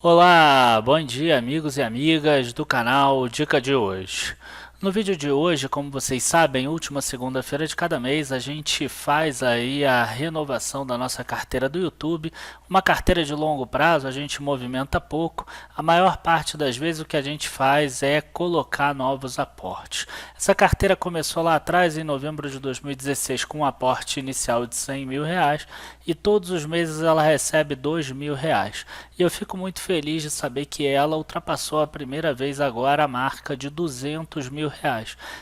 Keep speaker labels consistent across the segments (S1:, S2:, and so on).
S1: Olá, bom dia amigos e amigas do canal Dica de hoje. No vídeo de hoje, como vocês sabem, última segunda-feira de cada mês a gente faz aí a renovação da nossa carteira do YouTube. Uma carteira de longo prazo a gente movimenta pouco, a maior parte das vezes o que a gente faz é colocar novos aportes. Essa carteira começou lá atrás em novembro de 2016 com um aporte inicial de R$ 100.000 e todos os meses ela recebe R$ 2.000. E eu fico muito feliz de saber que ela ultrapassou a primeira vez agora a marca de R$ 200.000.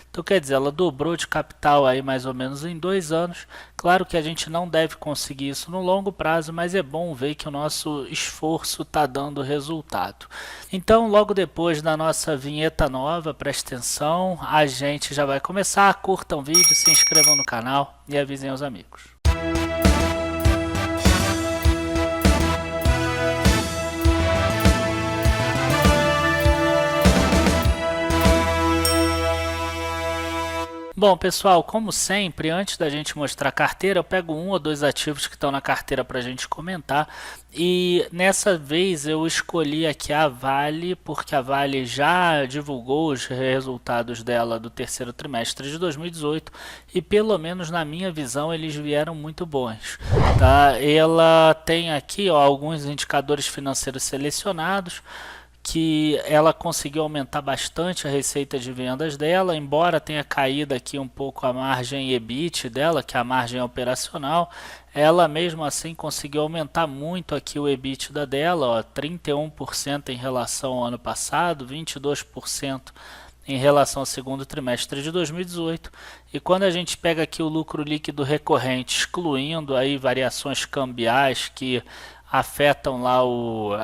S1: Então quer dizer, ela dobrou de capital aí mais ou menos em 2 anos. Claro que a gente não deve conseguir isso no longo prazo, mas é bom ver que o nosso esforço está dando resultado. Então logo depois da nossa vinheta nova, presta atenção, a gente já vai começar. Curtam o vídeo, se inscrevam no canal e avisem os amigos. Bom, pessoal, como sempre, antes da gente mostrar a carteira, eu pego um ou dois ativos que estão na carteira para a gente comentar. E nessa vez eu escolhi aqui a Vale, porque a Vale já divulgou os resultados dela do terceiro trimestre de 2018 e pelo menos na minha visão eles vieram muito bons. Tá? Ela tem aqui alguns indicadores financeiros selecionados, que ela conseguiu aumentar bastante a receita de vendas dela, embora tenha caído aqui um pouco a margem EBIT dela, que é a margem operacional, ela mesmo assim conseguiu aumentar muito aqui o EBITDA dela, ó, 31% em relação ao ano passado, 22% em relação ao segundo trimestre de 2018. E quando a gente pega aqui o lucro líquido recorrente, excluindo aí variações cambiais que afetam lá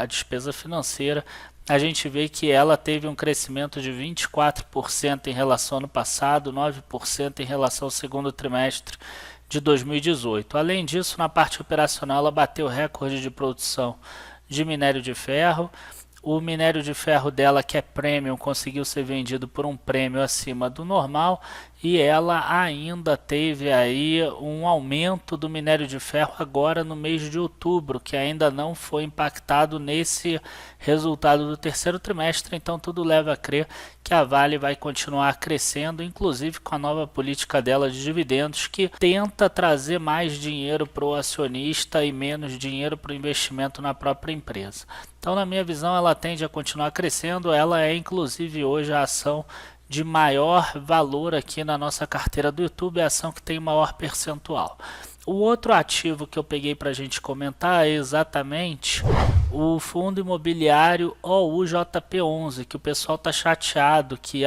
S1: a despesa financeira, a gente vê que ela teve um crescimento de 24% em relação ao ano passado, 9% em relação ao segundo trimestre de 2018. Além disso, na parte operacional, ela bateu recorde de produção de minério de ferro. O minério de ferro dela, que é premium, conseguiu ser vendido por um prêmio acima do normal e ela ainda teve aí um aumento do minério de ferro agora no mês de outubro, que ainda não foi impactado nesse resultado do terceiro trimestre. Então tudo leva a crer que a Vale vai continuar crescendo, inclusive com a nova política dela de dividendos, que tenta trazer mais dinheiro para o acionista e menos dinheiro para o investimento na própria empresa. Então, na minha visão, ela tende a continuar crescendo. Ela é, inclusive, hoje a ação de maior valor aqui na nossa carteira do YouTube, é a ação que tem maior percentual. O outro ativo que eu peguei para a gente comentar é exatamente o fundo imobiliário OUJP11, que o pessoal está chateado que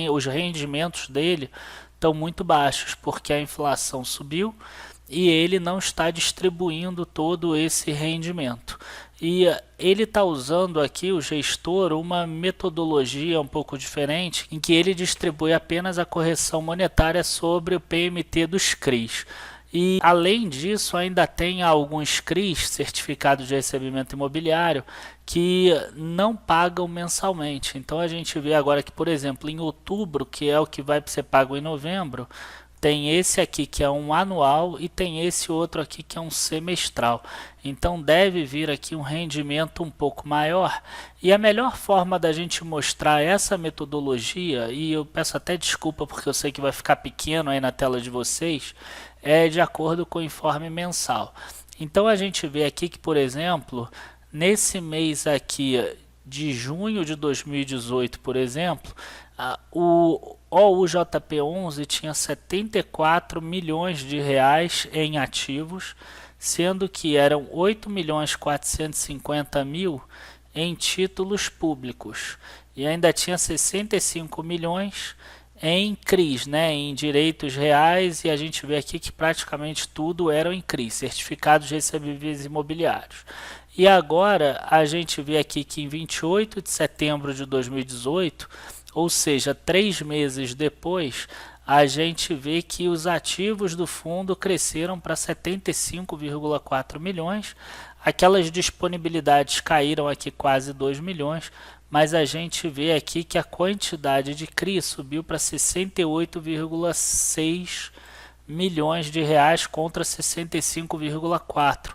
S1: os rendimentos dele estão muito baixos, porque a inflação subiu e ele não está distribuindo todo esse rendimento. E ele está usando aqui, o gestor, uma metodologia um pouco diferente, em que ele distribui apenas a correção monetária sobre o PMT dos CRIs. E além disso, ainda tem alguns CRIs, certificados de recebimento imobiliário, que não pagam mensalmente. Então a gente vê agora que, por exemplo, em outubro, que é o que vai ser pago em novembro, tem esse aqui que é um anual e tem esse outro aqui que é um semestral. Então deve vir aqui um rendimento um pouco maior. E a melhor forma da gente mostrar essa metodologia, e eu peço até desculpa porque eu sei que vai ficar pequeno aí na tela de vocês, é de acordo com o informe mensal. Então a gente vê aqui que, por exemplo, nesse mês aqui de junho de 2018, por exemplo, o OUJP11 tinha 74 milhões de reais em ativos, sendo que eram 8.450.000 em títulos públicos e ainda tinha 65 milhões em CRIs, né, em direitos reais, e a gente vê aqui que praticamente tudo eram em CRIs, certificados de recebíveis imobiliários. E agora a gente vê aqui que em 28 de setembro de 2018, ou seja, 3 meses depois, a gente vê que os ativos do fundo cresceram para 75,4 milhões, aquelas disponibilidades caíram aqui quase 2 milhões, mas a gente vê aqui que a quantidade de CRI subiu para 68,6 milhões de reais contra 65,4.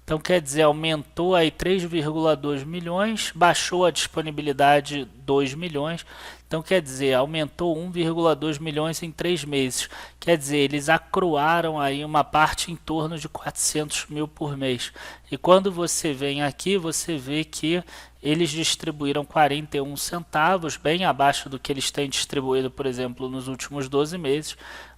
S1: Então quer dizer, aumentou aí 3,2 milhões, baixou a disponibilidade 2 milhões. Então quer dizer, aumentou 1,2 milhões em 3 meses. Quer dizer, eles acruaram aí uma parte em torno de 400 mil por mês. E quando você vem aqui, você vê que eles distribuíram 41 centavos, bem abaixo do que eles têm distribuído, por exemplo, nos últimos 12 meses.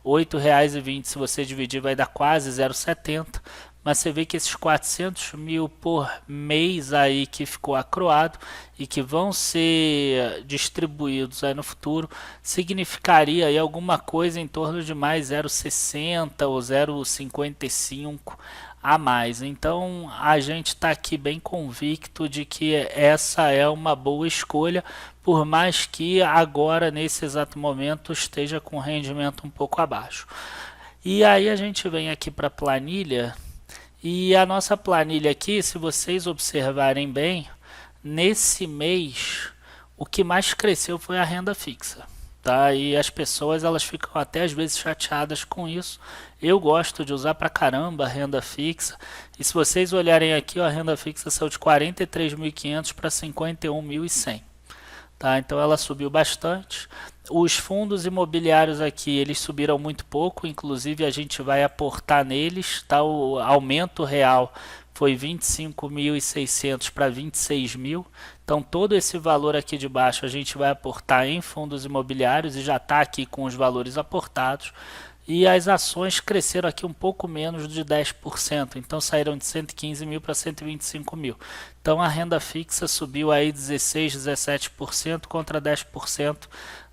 S1: R$ 8,20, se você dividir, vai dar quase 0,70. Mas você vê que esses 400 mil por mês aí que ficou acruado e que vão ser distribuídos aí no futuro, significaria aí alguma coisa em torno de mais 0,60 ou 0,55 a mais. Então a gente está aqui bem convicto de que essa é uma boa escolha, por mais que agora nesse exato momento esteja com rendimento um pouco abaixo. E aí a gente vem aqui para a planilha. E a nossa planilha aqui, se vocês observarem bem, nesse mês o que mais cresceu foi a renda fixa, tá? E as pessoas elas ficam até às vezes chateadas com isso. Eu gosto de usar pra caramba a renda fixa. E se vocês olharem aqui, ó, a renda fixa saiu de 43.500 para 51.100. Tá, então ela subiu bastante. Os fundos imobiliários aqui, eles subiram muito pouco, inclusive a gente vai aportar neles, tá? O aumento real foi 25.600 para 26.000. Então todo esse valor aqui de baixo a gente vai aportar em fundos imobiliários e já está aqui com os valores aportados. E as ações cresceram aqui um pouco menos de 10%, então saíram de 115 mil para 125 mil. Então a renda fixa subiu aí 16, 17% contra 10%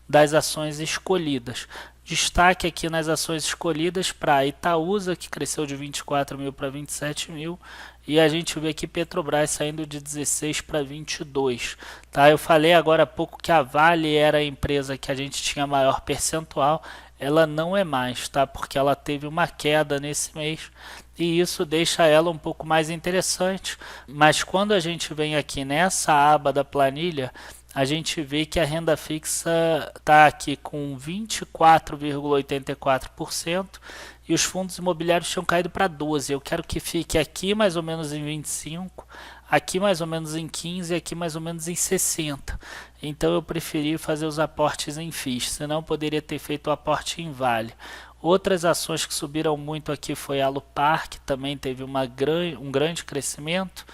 S1: das ações escolhidas. Destaque aqui nas ações escolhidas para a Itaúsa, que cresceu de 24 mil para 27 mil, e a gente vê aqui Petrobras saindo de 16 para 22. Tá? Eu falei agora há pouco que a Vale era a empresa que a gente tinha maior percentual, ela não é mais, tá? Porque ela teve uma queda nesse mês e isso deixa ela um pouco mais interessante. Mas quando a gente vem aqui nessa aba da planilha, a gente vê que a renda fixa está aqui com 24,84% e os fundos imobiliários tinham caído para 12%. Eu quero que fique aqui mais ou menos em 25%, aqui mais ou menos em 15% e aqui mais ou menos em 60%. Então eu preferi fazer os aportes em FIIs, senão eu poderia ter feito o aporte em Vale. Outras ações que subiram muito aqui foi a Alupar, que também teve um grande crescimento.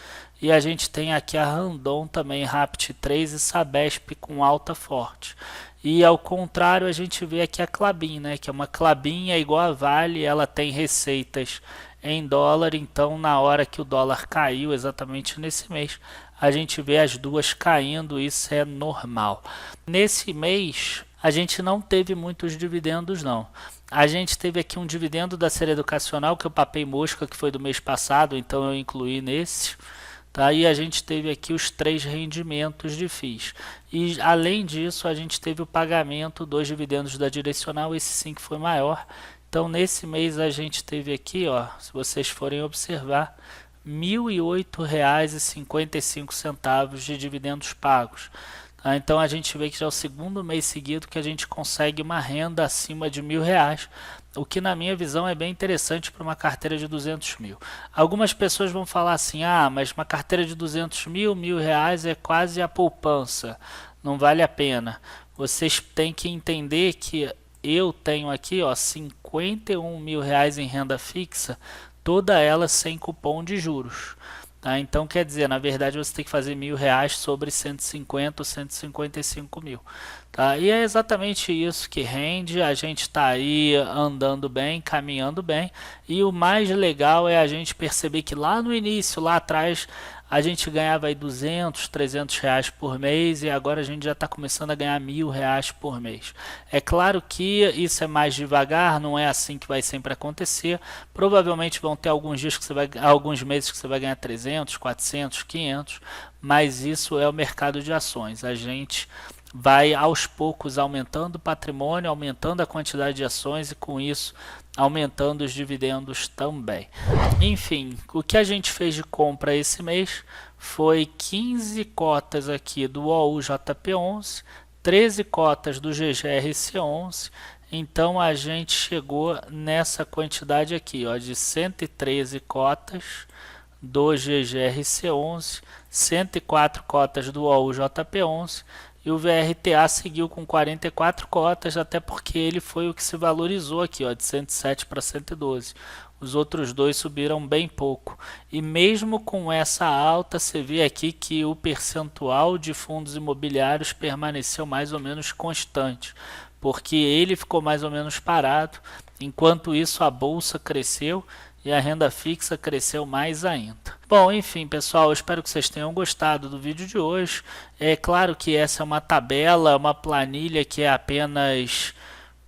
S1: E a gente tem aqui a Randon também, Rapid 3 e Sabesp com alta forte. E ao contrário a gente vê aqui a Klabin, né, que é uma Klabin é igual a Vale, ela tem receitas em dólar, então na hora que o dólar caiu, exatamente nesse mês, a gente vê as duas caindo, isso é normal. Nesse mês a gente não teve muitos dividendos não. A gente teve aqui um dividendo da série educacional, que eu papei mosca, que foi do mês passado, então eu incluí nesse. Tá? E a gente teve aqui os 3 rendimentos de FIIs. E além disso, a gente teve o pagamento dos dividendos da Direcional, esse sim que foi maior. Então nesse mês a gente teve aqui, ó, se vocês forem observar, R$ 1.008,55 de dividendos pagos. Tá? Então a gente vê que já é o segundo mês seguido que a gente consegue uma renda acima de R$ 1.000, o que na minha visão é bem interessante para uma carteira de 200 mil. Algumas pessoas vão falar assim, ah, mas uma carteira de 200 mil, R$ 1.000 é quase a poupança, não vale a pena. Vocês têm que entender que eu tenho aqui, ó, R$ 51 mil em renda fixa, toda ela sem cupom de juros. Tá? Então quer dizer, na verdade você tem que fazer R$ 1.000 sobre 150 ou 155 mil. Tá? E é exatamente isso que rende, a gente está aí andando bem, caminhando bem, e o mais legal é a gente perceber que lá no início, lá atrás, a gente ganhava aí 200, 300 reais por mês e agora a gente já está começando a ganhar R$ 1.000 por mês. É claro que isso é mais devagar, não é assim que vai sempre acontecer. Provavelmente vão ter alguns dias que alguns meses que você vai ganhar 300, 400, 500, mas isso é o mercado de ações. A gente vai aos poucos aumentando o patrimônio, aumentando a quantidade de ações e com isso aumentando os dividendos também. Enfim, o que a gente fez de compra esse mês foi 15 cotas aqui do OUJP11, 13 cotas do GGRC11, então a gente chegou nessa quantidade aqui, ó, de 113 cotas do GGRC11, 104 cotas do OUJP11 e o VRTA seguiu com 44 cotas, até porque ele foi o que se valorizou aqui, ó, de 107 para 112. Os outros dois subiram bem pouco. E mesmo com essa alta, você vê aqui que o percentual de fundos imobiliários permaneceu mais ou menos constante, porque ele ficou mais ou menos parado. Enquanto isso, a bolsa cresceu e a renda fixa cresceu mais ainda. Bom, enfim, pessoal, eu espero que vocês tenham gostado do vídeo de hoje. É claro que essa é uma tabela, uma planilha que é apenas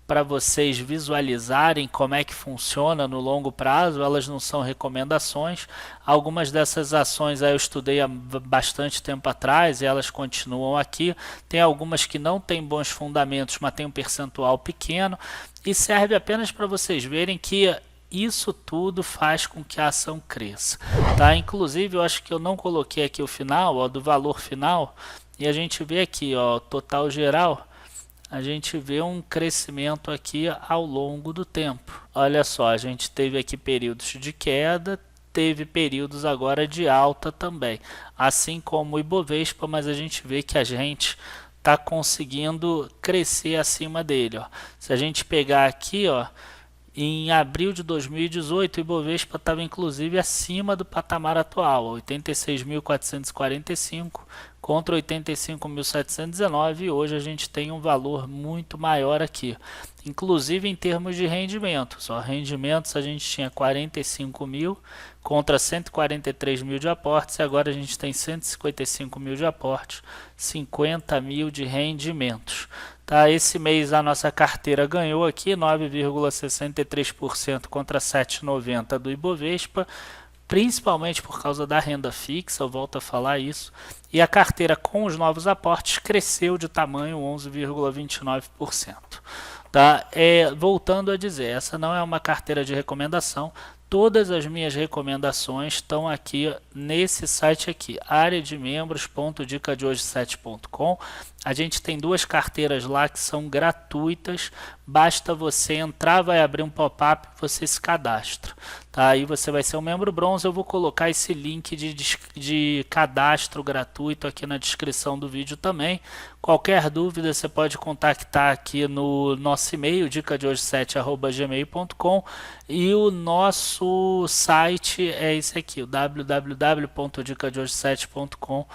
S1: para vocês visualizarem como é que funciona no longo prazo, elas não são recomendações. Algumas dessas ações aí eu estudei há bastante tempo atrás e elas continuam aqui. Tem algumas que não têm bons fundamentos, mas tem um percentual pequeno e serve apenas para vocês verem que isso tudo faz com que a ação cresça, tá? Inclusive, eu acho que eu não coloquei aqui o final, ó, do valor final, e a gente vê aqui, ó, total geral, a gente vê um crescimento aqui ao longo do tempo. Olha só, a gente teve aqui períodos de queda, teve períodos agora de alta também, assim como o Ibovespa, mas a gente vê que a gente está conseguindo crescer acima dele, ó. Se a gente pegar aqui, ó, em abril de 2018, o Ibovespa estava inclusive acima do patamar atual, 86.445 contra 85.719, e hoje a gente tem um valor muito maior aqui. Inclusive em termos de rendimentos, ó, rendimentos a gente tinha 45 mil contra 143 mil de aportes, e agora a gente tem 155 mil de aportes, 50 mil de rendimentos. Tá, esse mês a nossa carteira ganhou aqui 9,63% contra 7,90% do Ibovespa, principalmente por causa da renda fixa, eu volto a falar isso, e a carteira com os novos aportes cresceu de tamanho 11,29%. Tá? Voltando a dizer, essa não é uma carteira de recomendação, todas as minhas recomendações estão aqui nesse site aqui, areademembros.dicadehoje7.com. A gente tem duas carteiras lá que são gratuitas, basta você entrar, vai abrir um pop-up, você se cadastra. Tá? Aí você vai ser um membro bronze, eu vou colocar esse link de cadastro gratuito aqui na descrição do vídeo também. Qualquer dúvida você pode contactar aqui no nosso e-mail, dicadehoje7@gmail.com, e o nosso site é esse aqui, o www.dicadehoje7.com,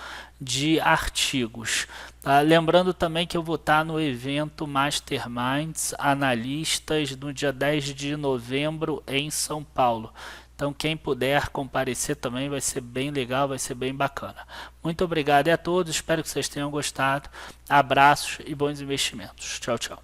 S1: de artigos. Tá? Lembrando também que eu vou estar no evento Masterminds Analistas no dia 10 de novembro em São Paulo. Então quem puder comparecer também vai ser bem legal, vai ser bem bacana. Muito obrigado a todos, espero que vocês tenham gostado. Abraços e bons investimentos. Tchau, tchau.